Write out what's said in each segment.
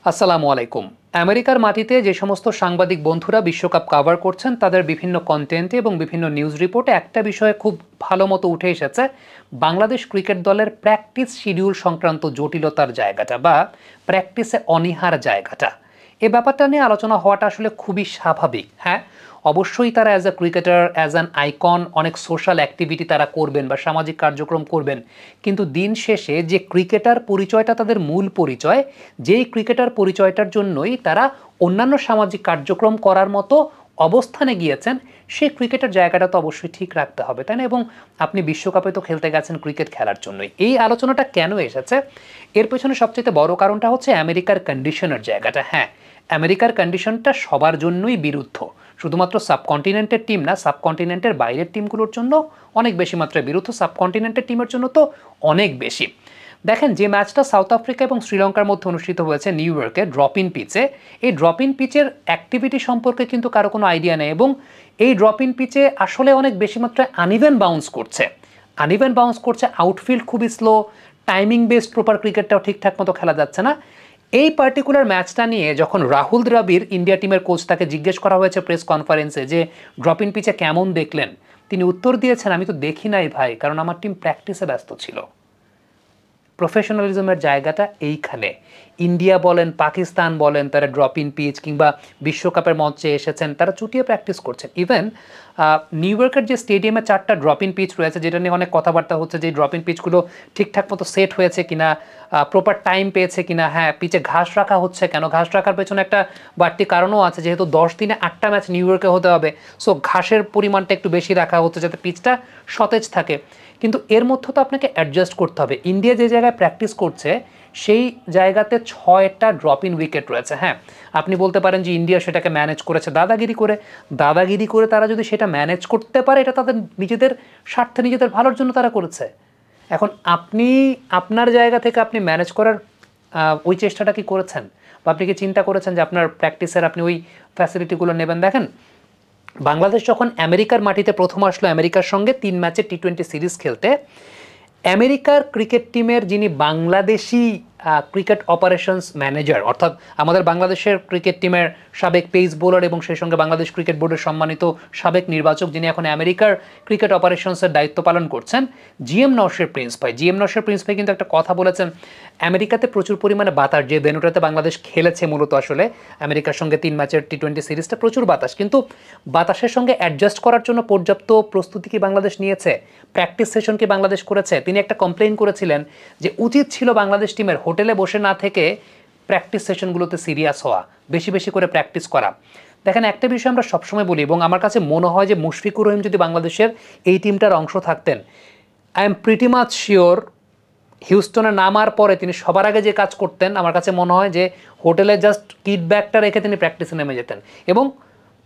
আসসালামু আলাইকুম। আমেরিকার মাটিতে যে সমস্ত সাংবাদিক বন্ধুরা বিশ্বকাপ কভার করছেন তাদের বিভিন্ন কন্টেন্টে এবং বিভিন্ন নিউজ রিপোর্টে একটা বিষয়ে খুব ভালো মতো উঠে এসেছে, বাংলাদেশ ক্রিকেট দলের প্র্যাকটিস শিডিউল সংক্রান্ত জটিলতার জায়গাটা বা প্র্যাকটিসে অনীহার জায়গাটা। এ ব্যাপারটা নিয়ে আলোচনা হওয়াটা আসলে খুবই স্বাভাবিক। হ্যাঁ, অবশ্যই তারা as a cricketer, as an icon অনেক সোশ্যাল অ্যাক্টিভিটি তারা করবেন বা সামাজিক কার্যক্রম করবেন, কিন্তু দিন শেষে যে ক্রিকেটার পরিচয়টা তাদের মূল পরিচয়, যেই ক্রিকেটার পরিচয়টার জন্যই তারা অন্যান্য সামাজিক কার্যক্রম করার মতো অবস্থানে গিয়েছেন, সেই ক্রিকেটের জায়গাটা তো অবশ্যই ঠিক রাখতে হবে, তাই না? এবং আপনি বিশ্বকাপে তো খেলতে গেছেন ক্রিকেট খেলার জন্যই। এই আলোচনাটা কেন এসেছে, এর পেছনে সবচেয়ে বড় কারণটা হচ্ছে আমেরিকার কন্ডিশনের জায়গাটা। হ্যাঁ, আমেরিকার কন্ডিশনটা সবার জন্যই বিরুদ্ধ, শুধুমাত্র সাবকন্টিনেন্টের টিম না, সাবকন্টিনেন্টের বাইরের টিমগুলোর জন্য অনেক বেশি মাত্রায় বিরুদ্ধ, সাবকন্টিনেন্টের টিমের জন্য তো অনেক বেশি। দেখেন, যে ম্যাচটা সাউথ আফ্রিকা এবং শ্রীলঙ্কার মধ্যে অনুষ্ঠিত হয়েছে নিউ ইয়র্কে ড্রপ ইন পিচে, এই ড্রপ ইন পিচের অ্যাক্টিভিটি সম্পর্কে কিন্তু কারো কোনো আইডিয়া নেই, এবং এই ড্রপ ইন পিচে আসলে অনেক বেশি মাত্রায় আনইভেন বাউন্স করছে। আউটফিল্ড খুবই স্লো, টাইমিং বেসড প্রপার ক্রিকেটটাও ঠিকঠাক মতো খেলা যাচ্ছে না। এই পার্টিকুলার ম্যাচটা নিয়ে যখন রাহুল দ্রাবিড় ইন্ডিয়া টিমের কোচ, তাকে জিজ্ঞেস করা হয়েছে প্রেস কনফারেন্সে যে ড্রপ ইন পিচে কেমন দেখলেন, তিনি উত্তর দিয়েছেন, আমি তো দেখি নাই ভাই, কারণ আমার টিম প্র্যাকটিসে ব্যস্ত ছিল। প্রফেশনালিজমের জায়গাটা এইখানে। ইন্ডিয়া বলেন, পাকিস্তান বলেন, তারা ড্রপ ইন পিচ কিংবা বিশ্বকাপের মঞ্চে এসেছেন, তারা চুটিয়ে প্র্যাকটিস করছেন। ইভেন নিউ ইয়র্কের যে স্টেডিয়ামে 4টা ড্রপ ইন পিচ রয়েছে, যেটা নিয়ে অনেক কথাবার্তা হচ্ছে যে ড্রপ ইন পিচগুলো ঠিকঠাক মতো সেট হয়েছে কিনা, প্রপার টাইম পেয়েছে কিনা। হ্যাঁ, পিচে ঘাস রাখা হচ্ছে কেন, ঘাস রাখার পেছনে একটা বাড়তি কারণও আছে, যেহেতু 10 দিনে 8টা ম্যাচ নিউ ইয়র্কে হতে হবে, সো ঘাসের পরিমাণটা একটু বেশি রাখা হচ্ছে যাতে পিচটা সতেজ থাকে। কিন্তু এর মধ্যে তো আপনাকে অ্যাডজাস্ট করতে হবে। ইন্ডিয়া যে জায়গায় প্র্যাকটিস করছে সেই জায়গাতে 6টা ড্রপ ইন উইকেট রয়েছে। হ্যাঁ, আপনি বলতে পারেন যে ইন্ডিয়া সেটাকে ম্যানেজ করেছে দাদাগিরি করে তারা যদি সেটা ম্যানেজ করতে পারে, এটা তাদের নিজেদের স্বার্থে, নিজেদের ভালোর জন্য তারা করেছে। এখন আপনি আপনার জায়গা থেকে আপনি ম্যানেজ করার ওই চেষ্টাটা কি করেছেন, বা আপনি কি চিন্তা করেছেন যে আপনার প্র্যাকটিসের আপনি ওই ফ্যাসিলিটিগুলো নেবেন? দেখেন, বাংলাদেশ যখন আমেরিকার মাটিতে প্রথম আসলো আমেরিকার সঙ্গে 3 ম্যাচের টি20 সিরিজ খেলতে, আমেরিকার ক্রিকেট টিমের যিনি বাংলাদেশি ক্রিকেট অপারেশনস ম্যানেজার, অর্থাৎ আমাদের বাংলাদেশের ক্রিকেট টিমের সাবেক পেস বোলার এবং সেই সঙ্গে বাংলাদেশ ক্রিকেট বোর্ডের সম্মানিত সাবেক নির্বাচক, যিনি এখন আমেরিকার ক্রিকেট অপারেশনসের দায়িত্ব পালন করছেন, জিএম নওশের প্রিন্স ভাই কিন্তু একটা কথা বলেছেন, আমেরিকাতে প্রচুর পরিমাণে বাতাস, যে ভেন্যুটাতে বাংলাদেশ খেলেছে মূলত আসলে আমেরিকার সঙ্গে 3 ম্যাচের টি20 সিরিজটা, প্রচুর বাতাস, কিন্তু বাতাসের সঙ্গে অ্যাডজাস্ট করার জন্য পর্যাপ্ত প্রস্তুতি কি বাংলাদেশ নিয়েছে, প্র্যাকটিস সেশন কি বাংলাদেশ করেছে? তিনি একটা কমপ্লেইন করেছিলেন যে উচিত ছিল বাংলাদেশ টিমের হোটেলে বসে না থেকে প্র্যাকটিস সেশনগুলোতে সিরিয়াস হওয়া, বেশি বেশি করে প্র্যাকটিস করা। দেখেন, একটা বিষয় আমরা সবসময় বলি, এবং আমার কাছে মনে হয় যে মুশফিকুর রহিম যদি বাংলাদেশের এই টিমটার অংশ থাকতেন, I am pretty much sure হিউস্টনে নামার পরে তিনি সবার আগে যে কাজ করতেন, আমার কাছে মনে হয় যে হোটেলে জাস্ট কিট ব্যাগটা রেখে তিনি প্র্যাকটিসে নেমে যেতেন, এবং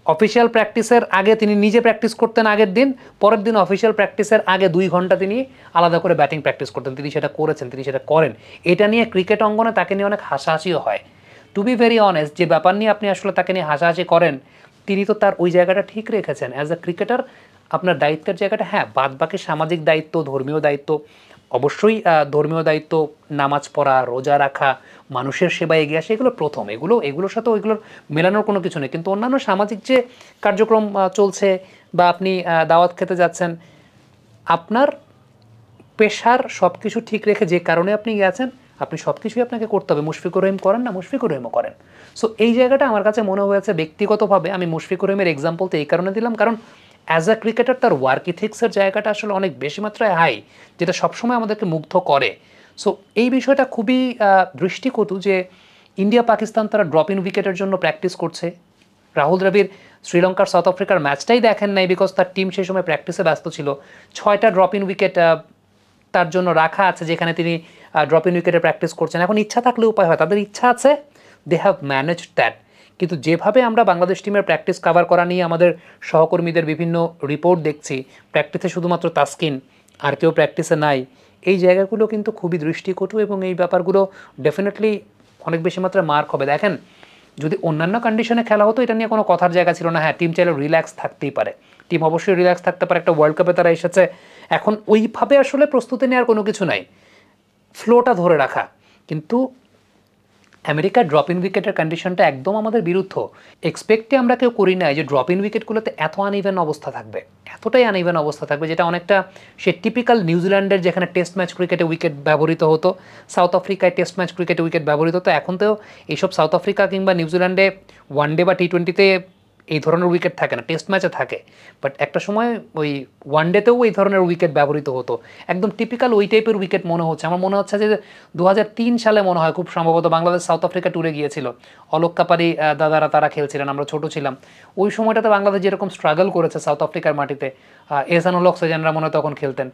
অফিসিয়াল প্র্যাকটিসের আগে তিনি নিজে প্র্যাকটিস করতেন আগের দিন, পরের দিন অফিসিয়াল প্র্যাকটিসের আগে 2 ঘন্টা তিনি আলাদা করে ব্যাটিং প্র্যাকটিস করতেন। তিনি সেটা করেছেন, তিনি সেটা করেন। এটা নিয়ে ক্রিকেট অঙ্গনে তাকে নিয়ে অনেক হাসাহাসিও হয়। টু বি ভেরি অনেস্ট, যে ব্যাপার নিয়ে আপনি আসলে তাকে নিয়ে হাসাহাসি করেন, তিনি তো তার ওই জায়গাটা ঠিক রেখেছেন অ্যাজ আ ক্রিকেটার। আপনার দায়িত্বের জায়গাটা, হ্যাঁ, বাদ বাকি সামাজিক দায়িত্ব, ধর্মীয় দায়িত্ব, অবশ্যই ধর্মীয় দায়িত্ব, নামাজ পড়া, রোজা রাখা, মানুষের সেবায় এগিয়ে আসা, এগুলো প্রথম, এগুলোর সাথে ওইগুলোর মেলানোর কোনো কিছু নেই। কিন্তু অন্যান্য সামাজিক যে কার্যক্রম চলছে, বা আপনি দাওয়াত খেতে যাচ্ছেন, আপনার পেশার সব কিছু ঠিক রেখে যে কারণে আপনি গেছেন, আপনি সব কিছুই আপনাকে করতে হবে। মুশফিকুর রহিম করেন না? মুশফিকুর রহিমও করেন। সো এই জায়গাটা আমার কাছে মনে হয়েছে, ব্যক্তিগতভাবে আমি মুশফিকুর রহিমের এক্সাম্পল তো এই কারণে দিলাম, কারণ অ্যাজ আ ক্রিকেটার তার ওয়ার্ক ইথিক্সের জায়গাটা আসলে অনেক বেশি মাত্রায় হাই, যেটা সবসময় আমাদেরকে মুগ্ধ করে। সো এই বিষয়টা খুবই দৃষ্টিকটু যে ইন্ডিয়া পাকিস্তান তারা ড্রপ ইন উইকেটের জন্য প্র্যাকটিস করছে। রাহুল দ্রাবিড় শ্রীলঙ্কার সাউথ আফ্রিকার ম্যাচটাই দেখেন নাই, বিকজ তার টিম সেই সময় প্র্যাকটিসে ব্যস্ত ছিল। 6টা ড্রপ ইন উইকেট তার জন্য রাখা আছে, যেখানে তিনি ড্রপ ইন উইকেটে প্র্যাকটিস করছেন। এখন ইচ্ছা থাকলে উপায় হয়, তাদের ইচ্ছা আছে, দে হ্যাভ ম্যানেজড দ্যাট। কিন্তু যেভাবে আমরা বাংলাদেশ টিমের প্র্যাকটিস কভার করা নিয়ে আমাদের সহকর্মীদের বিভিন্ন রিপোর্ট দেখছি, প্র্যাকটিসে শুধুমাত্র তাসকিন, আর কেউ প্র্যাকটিসে নাই, এই জায়গাগুলো কিন্তু খুবই দৃষ্টিকটু, এবং এই ব্যাপারগুলো ডেফিনেটলি অনেক বেশি মাত্রায় মার্ক হবে। দেখেন, যদি অন্যান্য কন্ডিশনে খেলা হতো, এটা নিয়ে কোনো কথার জায়গা ছিল না। হ্যাঁ, টিম চাইলে রিল্যাক্স থাকতেই পারে, টিম অবশ্যই রিল্যাক্স থাকতে পারে, একটা ওয়ার্ল্ড কাপে তারা এসেছে, এখন ওইভাবে আসলে প্রস্তুতি নেওয়ার কোনো কিছু নাই, ফ্লোটা ধরে রাখা। কিন্তু আমেরিকার ড্রপ ইন উইকেটের কন্ডিশনটা একদম আমাদের বিরুদ্ধ। এক্সপেক্টে আমরা কেউ করি নাই যে ড্রপ ইন উইকেটগুলোতে এত আনইভেন অবস্থা থাকবে, এতটাই আনইভেন অবস্থা থাকবে, যেটা অনেকটা সে টিপিক্যাল নিউজিল্যান্ডের যেখানে টেস্ট ম্যাচ ক্রিকেটে উইকেট ব্যবহৃত হতো, সাউথ আফ্রিকায় টেস্ট ম্যাচ ক্রিকেটে উইকেট ব্যবহৃত হতো। এখন তো এইসব সাউথ আফ্রিকা কিংবা নিউজিল্যান্ডে ওয়ানডে বা টি-20তে এই ধরনের উইকেট থাকে না, টেস্ট ম্যাচে থাকে, বাট একটা সময় ওই ওয়ানডেতেও এই ধরনের উইকেট ব্যবহৃত হতো। একদম টিপিক্যাল ওই টাইপের উইকেট মনে হচ্ছে। আমার মনে হচ্ছে যে 2003 সালে মনে হয় খুব সম্ভবত বাংলাদেশ সাউথ আফ্রিকা ট্যুরে গিয়েছিল, অলোক কাপারি দাদারা তারা খেলছিলেন, আমরা ছোট ছিলাম। ওই সময়টাতে বাংলাদেশ যেরকম স্ট্রাগল করেছে সাউথ আফ্রিকার মাটিতে, এহসানুল হক সেজানরা মনে হয় তখন খেলতেন,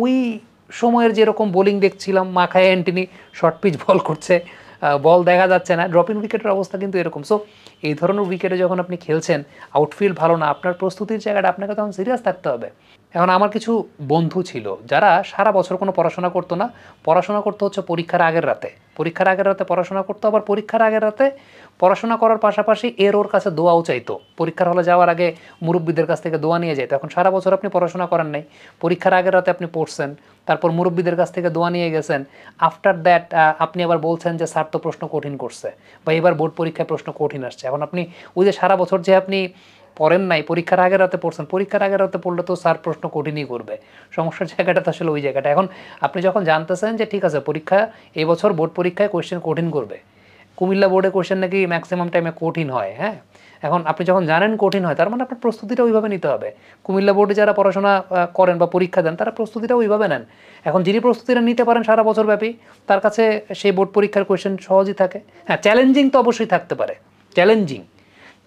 ওই সময়ের যেরকম বোলিং দেখছিলাম, মাখায় অ্যান্টনি শর্ট পিচ বল করছে, বল দেখা যাচ্ছে না, ড্রপ ইন উইকেটের অবস্থা কিন্তু এরকম। সো এই ধরনের উইকেটে যখন আপনি খেলছেন, আউটফিল্ড ভালো না, আপনার প্রস্তুতির জায়গাটা আপনাকে তখন সিরিয়াস থাকতে হবে। এখন আমার কিছু বন্ধু ছিল যারা সারা বছর কোনো পড়াশোনা করতো না, পড়াশোনা করতে হচ্ছে পরীক্ষার আগের রাতে, পরীক্ষার আগের রাতে পড়াশোনা করতো, আবার পরীক্ষার আগের রাতে পড়াশোনা করার পাশাপাশি ওর কাছে দোয়াও চাইতো, পরীক্ষার হলে যাওয়ার আগে মুরব্বীদের কাছ থেকে দোয়া নিয়ে যেত। এখন সারা বছর আপনি পড়াশোনা করেন নাই, পরীক্ষার আগের রাতে আপনি পড়ছেন, তারপর মুরব্বীদের কাছ থেকে দোয়া নিয়ে গেছেন, আফটার দ্যাট আপনি আবার বলছেন যে স্যার তো প্রশ্ন কঠিন করছে বা এবার বোর্ড পরীক্ষায় প্রশ্ন কঠিন আসছে। এখন আপনি ওই যে সারা বছর যে আপনি পড়েন নাই, পরীক্ষার আগের রাতে পড়ছেন, পরীক্ষার আগের রাতে পড়লে তো স্যার প্রশ্ন কঠিনই করবে। সমস্যার জায়গাটা তো আসলে ওই জায়গাটা। এখন আপনি যখন জানতেছেন যে ঠিক আছে পরীক্ষা এবছর বোর্ড পরীক্ষায় কোয়েশ্চেন কঠিন করবে, কুমিল্লা বোর্ডে কোয়েশ্চেন নাকি ম্যাক্সিমাম টাইমে কঠিন হয়, হ্যাঁ, এখন আপনি যখন জানেন কঠিন হয়, তার মানে আপনার প্রস্তুতিটা ওইভাবে নিতে হবে। কুমিল্লা বোর্ডে যারা পড়াশোনা করেন বা পরীক্ষা দেন, তারা প্রস্তুতিটা ওইভাবে নেন। এখন যিনি প্রস্তুতিটা নিতে পারেন সারা বছর ব্যাপী, তার কাছে সেই বোর্ড পরীক্ষার কোয়েশ্চেন সহজই থাকে। হ্যাঁ, চ্যালেঞ্জিং তো অবশ্যই থাকতে পারে, চ্যালেঞ্জিং,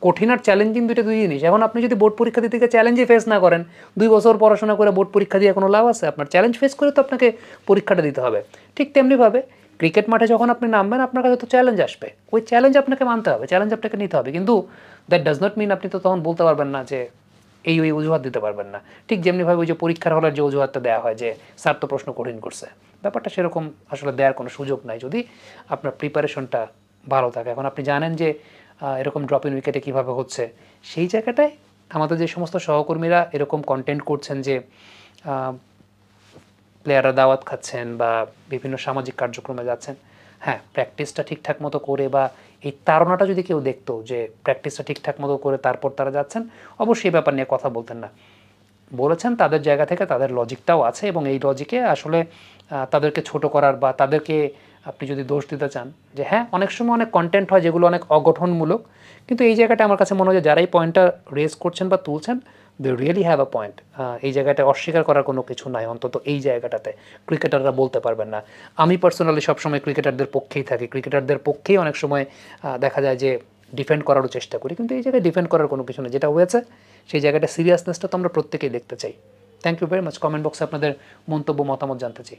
কঠিন আর চ্যালেঞ্জিং দুই জিনিস। এখন আপনি যদি বোর্ড পরীক্ষা দিতে গিয়ে চ্যালেঞ্জই ফেস না করেন, 2 বছর পড়াশোনা করে বোর্ড পরীক্ষা দিয়ে কোনো লাভ আছে? আপনার চ্যালেঞ্জ ফেস করে তো আপনাকে পরীক্ষাটা দিতে হবে। ঠিক তেমনিভাবে ক্রিকেট মাঠে যখন আপনি নামবেন, আপনার কাছে তো চ্যালেঞ্জ আসবে, ওই চ্যালেঞ্জ আপনাকে মানতে হবে, চ্যালেঞ্জ আপনাকে নিতে হবে। কিন্তু দ্যাট ডাজ নট মিন আপনি তো তখন বলতে পারবেন না যে ওই অজুহাত দিতে পারবেন না। ঠিক যেমনিভাবে ওই যে পরীক্ষার হলের যে অজুহাতটা দেওয়া হয় যে স্যার তো প্রশ্ন কঠিন করছে, ব্যাপারটা সেরকম আসলে দেওয়ার কোনো সুযোগ নাই যদি আপনার প্রিপারেশনটা ভালো থাকে। এখন আপনি জানেন যে এরকম ড্রপ ইন উইকেটে কীভাবে হচ্ছে, সেই জায়গাটায় আমাদের যে সমস্ত সহকর্মীরা এরকম কন্টেন্ট করছেন যে প্লেয়াররা দাওয়াত খাচ্ছেন বা বিভিন্ন সামাজিক কার্যক্রমে যাচ্ছেন, হ্যাঁ, প্র্যাকটিসটা ঠিকঠাক মতো করে বা এই তাড়নাটা যদি কেউ দেখতো যে প্র্যাকটিসটা ঠিকঠাক মতো করে তারপর তারা যাচ্ছেন, অবশ্যই এই ব্যাপার নিয়ে কথা বলতেন না। বলেছেন তাদের জায়গা থেকে, তাদের লজিকটাও আছে, এবং এই লজিকে আসলে তাদেরকে ছোট করার বা তাদেরকে আপনি যদি দোষ দিতে চান যে হ্যাঁ অনেক সময় অনেক কন্টেন্ট হয় যেগুলো অনেক অগঠনমূলক, কিন্তু এই জায়গাটা আমার কাছে মনে হয় যে যারা এই পয়েন্টটা রেজ করছেন বা তুলছেন, they really have a point. এই জায়গাটা অস্বীকার করার কোনো কিছু নাই, অন্তত এই জায়গাটাতে ক্রিকেটাররা বলতে পারবেন না। আমি পার্সোনালি সবসময় ক্রিকেটারদের পক্ষেই থাকি, ক্রিকেটারদের পক্ষেই অনেক সময় দেখা যায় যে ডিফেন্ড করারও চেষ্টা করি, কিন্তু এই জায়গায় ডিফেন্ড করার কোনো কিছু নেই। যেটা হয়েছে সেই জায়গাটা সিরিয়াসনেসটা তো আমরা প্রত্যেকেই দেখতে চাই। Thank you very much. Comment বক্সে আপনাদের মন্তব্য মতামত জানতে চাই।